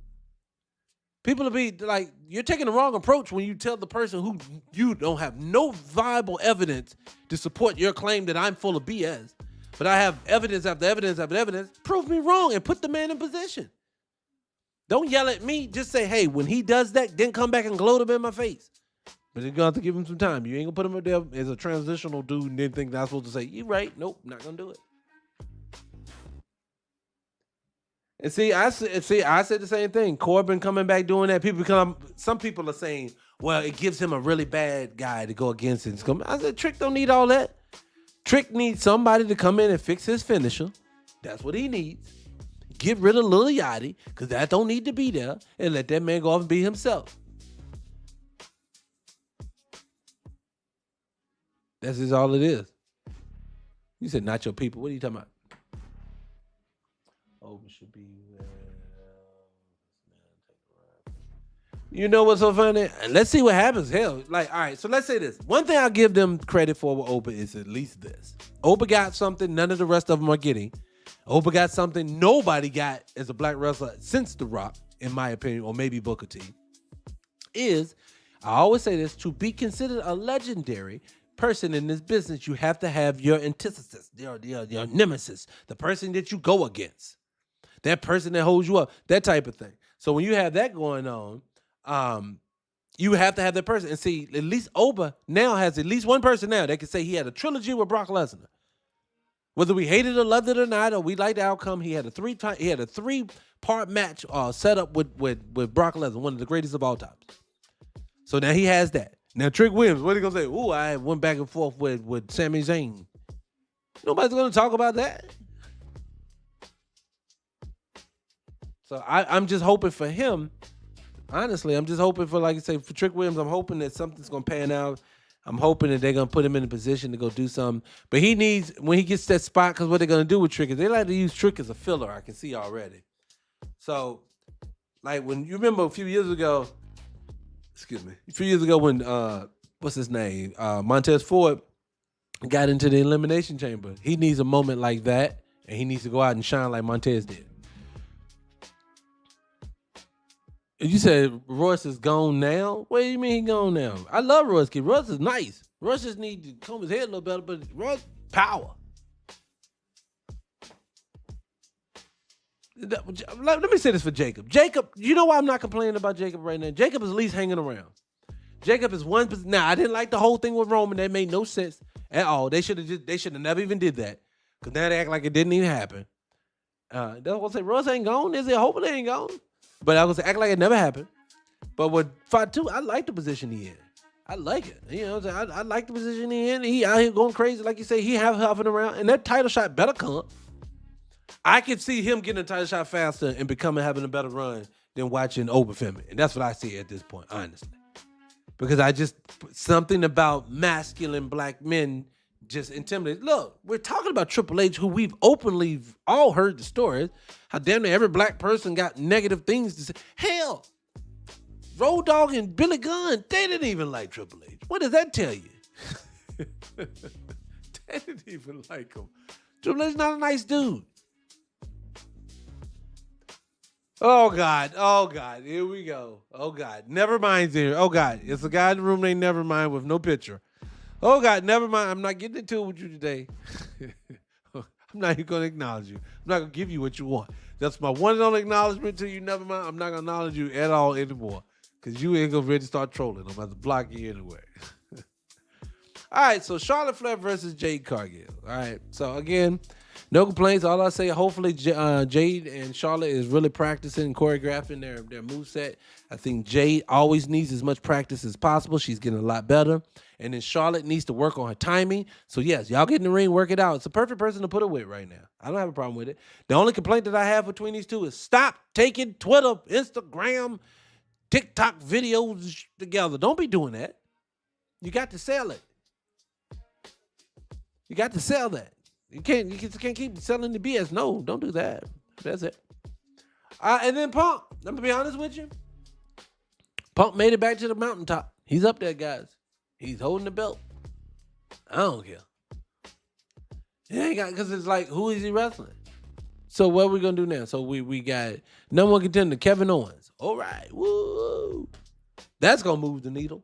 People will be like, you're taking the wrong approach when you tell the person who you don't have no viable evidence to support your claim that I'm full of BS, but I have evidence after evidence after evidence. Prove me wrong and put the man in position. Don't yell at me. Just say, hey, when he does that, then come back and gloat him in my face. But you're going to have to give him some time. You ain't going to put him up there as a transitional dude and then think that I'm supposed to say, you right. Nope, not going to do it. And I said the same thing. Corbin coming back doing that. Some people are saying, well, it gives him a really bad guy to go against it. I said, Trick don't need all that. Trick needs somebody to come in and fix his finisher. That's what he needs. Get rid of Lil Yachty, because that don't need to be there, and let that man go off and be himself. That's just all it is. You said not your people. What are you talking about? Oba should be You know what's so funny? And let's see what happens. Hell, like, all right, so let's say this. One thing I'll give them credit for with Oprah is at least this. Oprah got something none of the rest of them are getting. Oprah got something nobody got as a black wrestler since The Rock, in my opinion, or maybe Booker T. Is, I always say this, to be considered a legendary person in this business, you have to have your antithesis, your nemesis, the person that you go against, that person that holds you up, that type of thing. So when you have that going on, you have to have that person. And see, at least Oprah now has at least one person now that can say he had a trilogy with Brock Lesnar. Whether we hated or loved it or not, or we liked the outcome, he had a three-part match set up with Brock Lesnar, one of the greatest of all times. So now he has that. Now Trick Williams, what are you gonna say? Ooh, I went back and forth with Sami Zayn. Nobody's gonna talk about that. So I'm just hoping for him. Honestly, I'm just hoping for, like I say, for Trick Williams, I'm hoping that something's going to pan out. I'm hoping that they're going to put him in a position to go do something. But he needs, when he gets that spot, because what they're going to do with Trick is they like to use Trick as a filler, I can see already. So, like when you remember a few years ago when, what's his name? Montez Ford got into the Elimination Chamber. He needs a moment like that, and he needs to go out and shine like Montez did. You said Royce is gone now? What do you mean he gone now? I love Royce. Royce is nice. Royce just needs to comb his head a little better, but Royce, power. Let me say this for Jacob. Jacob, you know why I'm not complaining about Jacob right now? Jacob is at least hanging around. Jacob is one. Now, I didn't like the whole thing with Roman. That made no sense at all. They should have never even did that. Because now they act like it didn't even happen. They're going to say, Royce ain't gone. Is it? Hopefully they ain't gone. But I was act like it never happened. But with Fatu, I like the position he in. I like it. You know, I like the position he in. He out here going crazy, like you say. He huffing around, and that title shot better come. I could see him getting a title shot faster and having a better run than watching Oberfemi, and that's what I see at this point, honestly. Because I just something about masculine black men just intimidated. Look, we're talking about Triple H, who we've openly all heard the stories. How damn near every black person got negative things to say. Hell, Road Dogg and Billy Gunn, they didn't even like Triple H. What does that tell you? They didn't even like him. Triple H not a nice dude. Oh God, here we go. Oh God, Nevermind's here. Oh God, it's a guy in the room named Nevermind with no picture. Oh God, never mind. I'm not getting into it with you today. I'm not even going to acknowledge you. I'm not going to give you what you want. That's my one and only acknowledgement to you, never mind. I'm not going to acknowledge you at all anymore because you ain't going to ready to start trolling. I'm about to block you anyway. All right, so Charlotte Flair versus Jade Cargill. All right, so again, no complaints. All I say, hopefully Jade and Charlotte is really practicing and choreographing their moveset. I think Jade always needs as much practice as possible. She's getting a lot better. And then Charlotte needs to work on her timing. So yes, y'all get in the ring, work it out. It's a perfect person to put it with right now. I don't have a problem with it. The only complaint that I have between these two is stop taking Twitter, Instagram, TikTok videos together. Don't be doing that. You got to sell it. You got to sell that. You can't keep selling the BS. No, don't do that. That's it. And then Punk. Let me be honest with you. Punk made it back to the mountaintop. He's up there, guys. He's holding the belt. I don't care. He ain't got, because it's like, who is he wrestling? So what are we gonna do now? So we got number one contender Kevin Owens. All right, woo! That's gonna move the needle.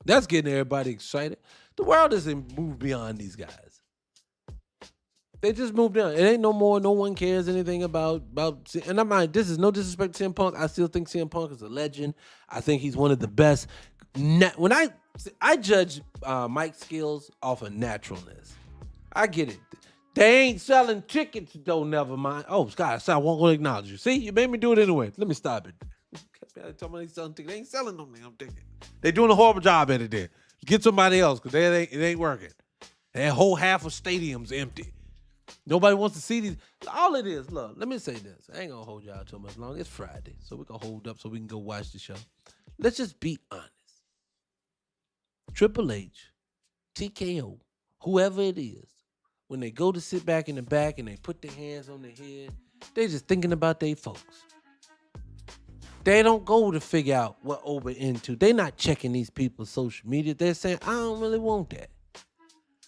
That's getting everybody excited. The world doesn't move beyond these guys. They just moved on. It ain't no more. No one cares anything about. And I'm not. This is no disrespect to CM Punk. I still think CM Punk is a legend. I think he's one of the best. When I judge Mike's skills off of naturalness. I get it. They ain't selling tickets though. Never mind. Oh, Scott, I won't go acknowledge you. See, you made me do it anyway. Let me stop it. They selling tickets. They ain't selling no damn tickets. They doing a horrible job at it. There. Get somebody else because it ain't working. That whole half of stadium's empty. Nobody wants to see these. All it is, look, let me say this. I ain't going to hold y'all too much long. It's Friday, so we can hold up so we can go watch the show. Let's just be honest. Triple H, TKO, whoever it is, when they go to sit back in the back and they put their hands on their head, they just thinking about their folks. They don't go to figure out what Oba into. They're not checking these people's social media. They're saying, I don't really want that.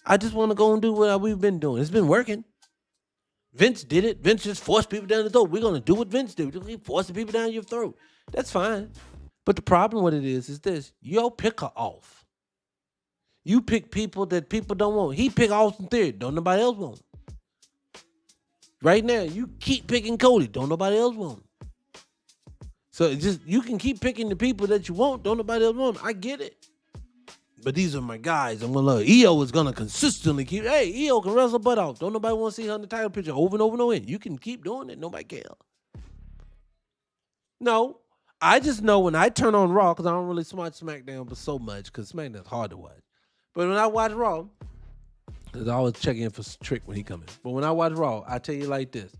I just want to go and do what we've been doing. It's been working. Vince did it. Vince just forced people down the throat. We're going to do what Vince did. We're forcing people down your throat. That's fine. But the problem with it is this. Yo, pick her off. You pick people that people don't want. He pick Austin Theory. Don't nobody else want him. Right now, you keep picking Cody. Don't nobody else want him. So it's just, you can keep picking the people that you want. Don't nobody else want them. I get it. But these are my guys. I'm going to love. EO is going to consistently keep. Hey, EO can wrestle butt off. Don't nobody want to see her in the title picture over and over and over again. You can keep doing it. Nobody cares. No. I just know when I turn on Raw, because I don't really watch SmackDown but so much, because SmackDown's hard to watch. But when I watch Raw, because I always check in for Trick when he comes in. But when I watch Raw, I tell you like this.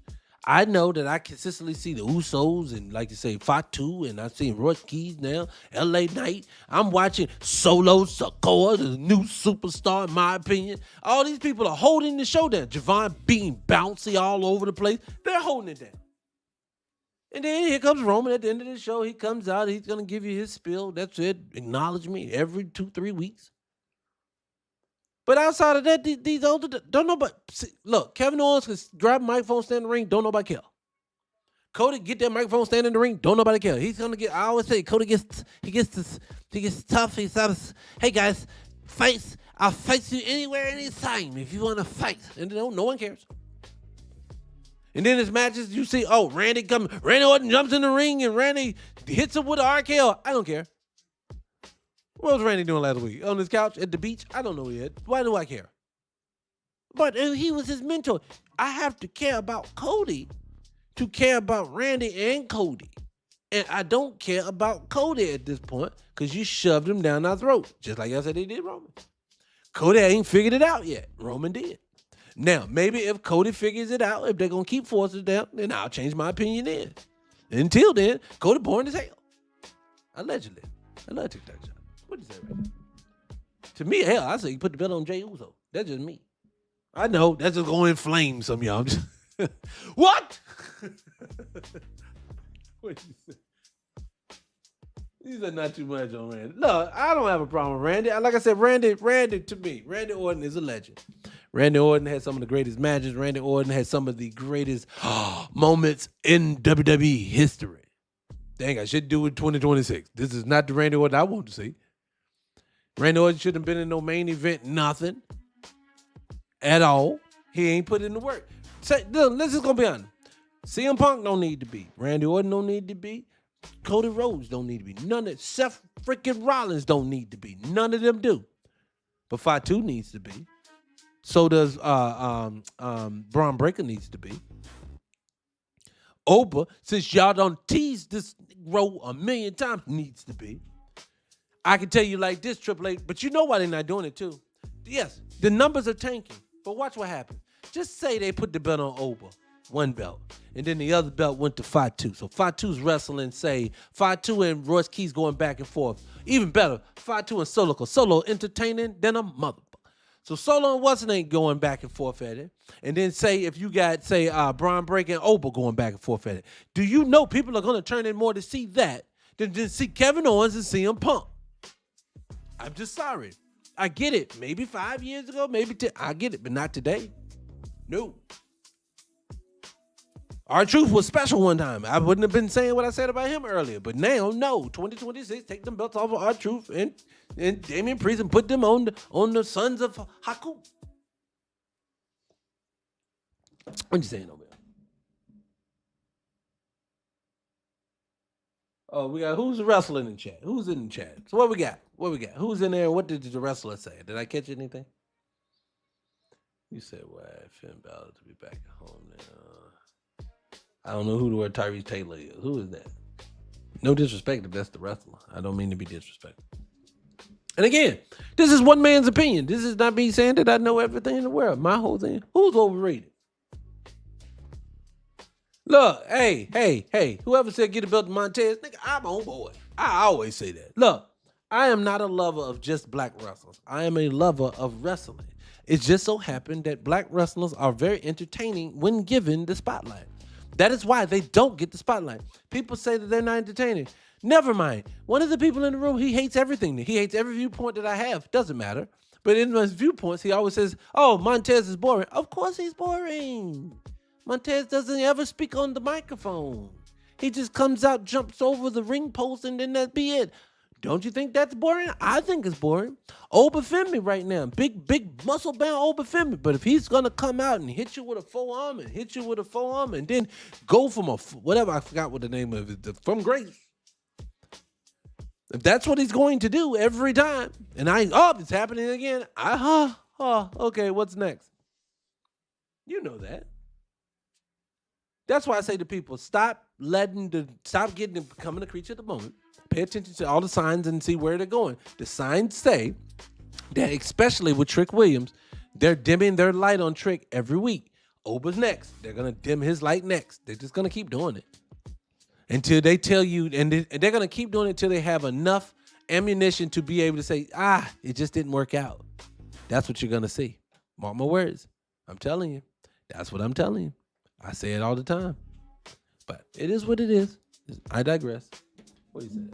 I know that I consistently see the Usos and, like you say, Fatu, and I've seen Roy Keys now, LA Knight. I'm watching Solo Sikoa, the new superstar, in my opinion. All these people are holding the show down. Javon being bouncy all over the place. They're holding it down. And then here comes Roman at the end of the show. He comes out. He's going to give you his spiel. That's it. Acknowledge me every 2-3 weeks. But outside of that, these older, don't nobody, look, Kevin Owens can grab a microphone, stand in the ring, don't nobody care. Cody get that microphone, stand in the ring, don't nobody care. He's going to get, I always say, Cody gets tough. He says, hey guys, fights, I'll fight you anywhere, anytime, if you want to fight. And no one cares. And then his matches, you see, Randy Orton jumps in the ring and Randy hits him with an RKO. I don't care. What was Randy doing last week? On his couch at the beach? I don't know yet. Why do I care? But he was his mentor. I have to care about Cody to care about Randy and Cody. And I don't care about Cody at this point because you shoved him down our throat. Just like I said they did Roman. Cody ain't figured it out yet. Roman did. Now, maybe if Cody figures it out, if they're going to keep forcing it down, then I'll change my opinion then. Until then, Cody boring as hell. Allegedly. I love TikTok shot. What is that right now? To me, hell, I say you put the belt on Jey Uso. That's just me. I know, that's just going to inflame some of y'all. What? What you say? These are not too much on Randy. Look, I don't have a problem with Randy. Like I said, Randy to me, Randy Orton is a legend. Randy Orton had some of the greatest matches. Randy Orton had some of the greatest moments in WWE history. Dang, I should do it 2026. This is not the Randy Orton I want to see. Randy Orton shouldn't have been in no main event, nothing at all. He ain't put in the work. Let's just go be honest. CM Punk don't need to be. Randy Orton don't need to be. Cody Rhodes don't need to be. None of Seth freaking Rollins don't need to be. None of them do. But Fatu needs to be. So does Braun Breaker needs to be. Oba, since y'all done teased this role a million times, needs to be. I can tell you like this, Triple H, but you know why they're not doing it too. Yes, the numbers are tanking, but watch what happens. Just say they put the belt on Oba, one belt, and then the other belt went to Fatu. So Fatu's wrestling, say, Fatu and Royce Keys going back and forth. Even better, Fatu and Solo, because Solo entertaining than a mother. So Solo and Watson ain't going back and forth at it. And then say if you got, say, Braun Breaker and Oba going back and forth at it. Do you know people are going to turn in more to see that than to see Kevin Owens and CM Punk? I'm just sorry. I get it. Maybe 5 years ago, maybe 10. I get it, but not today. No. R-Truth was special one time. I wouldn't have been saying what I said about him earlier. But now, no. 2026, take them belts off of R-Truth and Damian Priest and put them on the Sons of Haku. What you saying over there? Oh, we got who's wrestling in chat? Who's in the chat? So what we got? Who's in there? What did the wrestler say? Did I catch anything? You said, "Why Finn Balor to be back at home now?" I don't know who the word Tyrese Taylor is. Who is that? No disrespect if that's the wrestler. I don't mean to be disrespectful. And again, this is one man's opinion. This is not me saying that I know everything in the world. My whole thing. Who's overrated? Look, hey, whoever said get a belt to Montez, nigga, I'm on board. I always say that. Look, I am not a lover of just black wrestlers. I am a lover of wrestling. It just so happened that black wrestlers are very entertaining when given the spotlight. That is why they don't get the spotlight. People say that they're not entertaining. Never mind. One of the people in the room, he hates everything. He hates every viewpoint that I have. Doesn't matter. But in his viewpoints, he always says, oh, Montez is boring. Of course he's boring. Montez doesn't ever speak on the microphone. He just comes out, jumps over the ring post, and then that be it. Don't you think that's boring? I think it's boring. Obafemi right now, big muscle-bound Obafemi. But if he's going to come out and hit you with a forearm and then go from whatever, I forgot what the name of it, from grace. If that's what he's going to do every time, and it's happening again. Okay, what's next? You know that. That's why I say to people, stop getting to becoming a creature of the moment. Pay attention to all the signs and see where they're going. The signs say that, especially with Trick Williams, they're dimming their light on Trick every week. Oba's next. They're going to dim his light next. They're just going to keep doing it until they tell you, and they're going to keep doing it until they have enough ammunition to be able to say, it just didn't work out. That's what you're going to see. Mark my words. I'm telling you. That's what I'm telling you. I say it all the time. But it is what it is. I digress. What you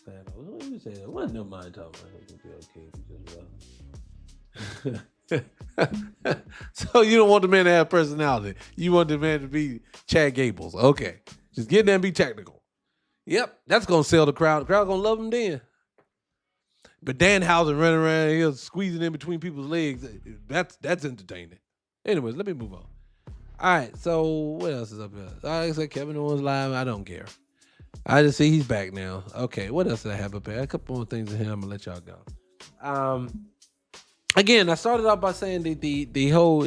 said? What you say? What no mind talking about? Okay. So you don't want the man to have personality. You want the man to be Chad Gables. Okay. Just get there and be technical. Yep. That's going to sell the crowd. The crowd going to love him then. But Danhausen running around here squeezing in between people's legs. That's entertaining. Anyways, let me move on. All right, so what else is up here? Like I said, Kevin Owens live. I don't care. I just see he's back now. Okay, what else did I have up here? A couple more things in here. I'm gonna let y'all go. Again, I started off by saying the whole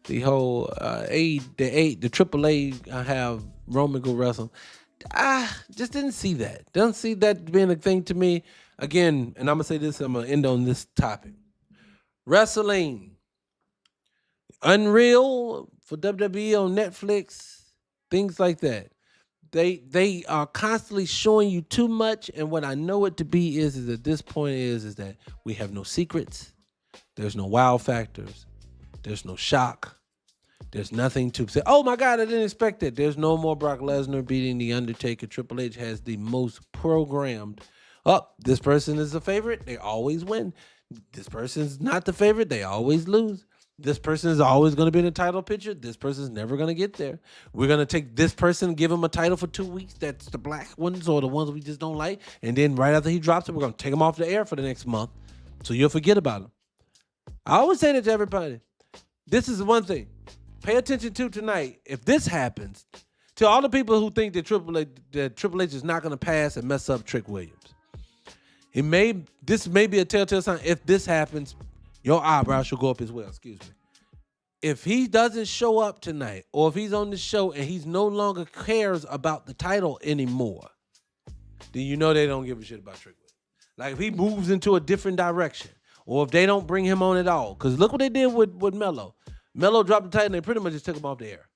AAA have Roman go wrestle. I just didn't see that. Don't see that being a thing to me. Again, and I'm gonna say this. I'm gonna end on this topic. Wrestling. Unreal for WWE on Netflix, things like that. They are constantly showing you too much, and what I know it to be is at this point is that we have no secrets, there's no wow factors, there's no shock, there's nothing to say, oh my God, I didn't expect it. There's no more Brock Lesnar beating The Undertaker. Triple H has the most programmed, this person is the favorite, they always win. This person's not the favorite, they always lose. This person is always going to be in a title picture. This person's never going to get there. We're going to take this person, give him a title for 2 weeks. That's the black ones or the ones we just don't like. And then right after he drops it, we're going to take him off the air for the next month. So you'll forget about him. I always say that to everybody. This is one thing. Pay attention to tonight. If this happens, to all the people who think that Triple H is not going to pass and mess up Trick Williams. This may be a telltale sign. If this happens, your eyebrows should go up as well, excuse me. If he doesn't show up tonight, or if he's on the show and he's no longer cares about the title anymore, then you know they don't give a shit about Trick Williams. Like if he moves into a different direction, or if they don't bring him on at all. Because look what they did with Melo. Melo dropped the title and they pretty much just took him off the air.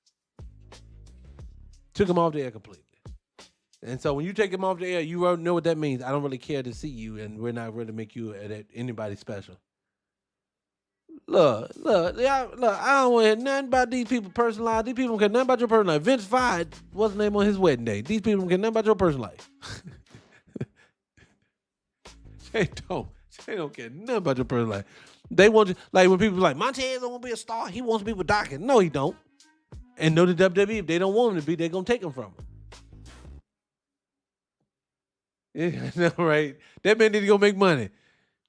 Took him off the air completely. And so when you take him off the air, you already know what that means. I don't really care to see you, and we're not ready to make you anybody special. Look, I don't want to hear nothing about these people's personal life. These people don't care nothing about your personal life. Vince fired, what's the name on his wedding day? These people don't care nothing about your personal life. They don't care nothing about your personal life. They want you, like when people are like, Montez don't want to be a star. He wants to be with Dawkins. No, he don't. And know the WWE, if they don't want him to be, they're going to take him from him. Yeah, right. That man need to go make money.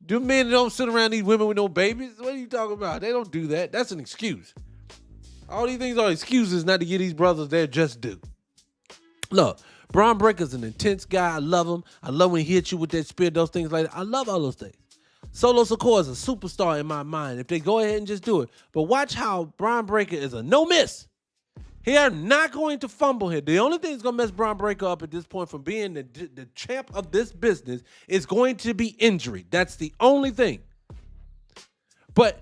Do men don't sit around these women with no babies? What are you talking about? They don't do that. That's an excuse. All these things are excuses not to give these brothers their just due. Look, Braun Breaker's an intense guy. I love him. I love when he hits you with that spear, those things like that. I love all those things. Solo Sikoa is a superstar in my mind if they go ahead and just do it. But watch how Braun Breaker is a no miss. He are not going to fumble here. The only thing that's going to mess Braun Breaker up at this point from being the champ of this business is going to be injury. That's the only thing. But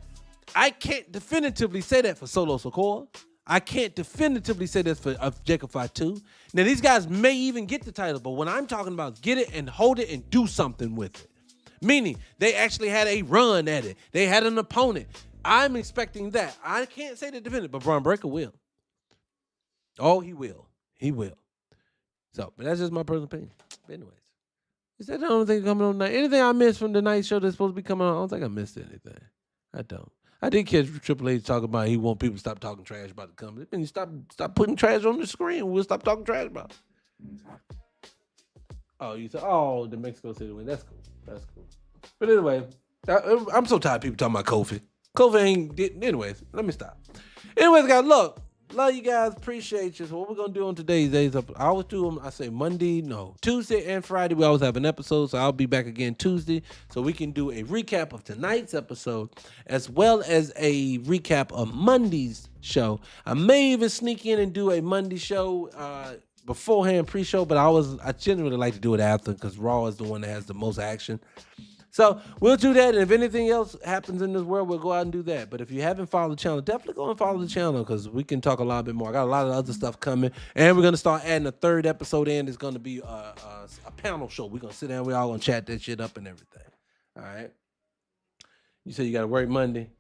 I can't definitively say that for Solo Sikoa. I can't definitively say this for Jacob Fatu. Now, these guys may even get the title, but when I'm talking about get it and hold it and do something with it, meaning they actually had a run at it. They had an opponent. I'm expecting that. I can't say the definitive, but Braun Breaker will. Oh, he will. He will. So, but that's just my personal opinion. But anyways, is that the only thing coming on tonight? Anything I missed from the night show that's supposed to be coming on? I don't think I missed anything. I don't. I did catch Triple H talking about he want people to stop talking trash about the company. And you stop putting trash on the screen. We'll stop talking trash about it. Oh, you said, oh, the Mexico City win. That's cool. That's cool. But anyway, I'm so tired of people talking about Kofi. Kofi ain't did. Anyways, let me stop. Anyways, guys, look. Love you guys. Appreciate you. So what we're going to do on today's days up, I always do them, I say Tuesday and Friday. We always have an episode. So I'll be back again Tuesday. So we can do a recap of tonight's episode as well as a recap of Monday's show. I may even sneak in and do a Monday show beforehand, pre-show, but I generally like to do it after because Raw is the one that has the most action. So we'll do that, and if anything else happens in this world, we'll go out and do that. But if you haven't followed the channel, definitely go and follow the channel because we can talk a lot bit more. I got a lot of other stuff coming, and we're going to start adding a third episode in. It's going to be a panel show. We're going to sit down. We're all going to chat that shit up and everything. All right? You said you got to work Monday?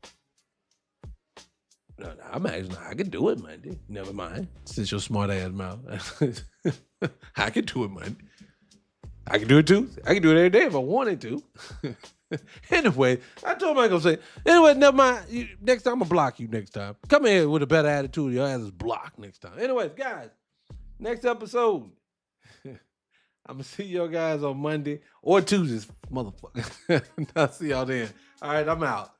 No, I can do it Monday. Never mind. Since your smart ass mouth. I can do it Monday. I can do it Tuesday. I can do it every day if I wanted to. Anyway, I told him I ain't gonna say. Anyway, never mind. Next time I'm gonna block you next time. Come here with a better attitude. Your ass is blocked next time. Anyways, guys, next episode. I'm gonna see y'all guys on Monday or Tuesdays, motherfucker. I'll see y'all then. All right, I'm out.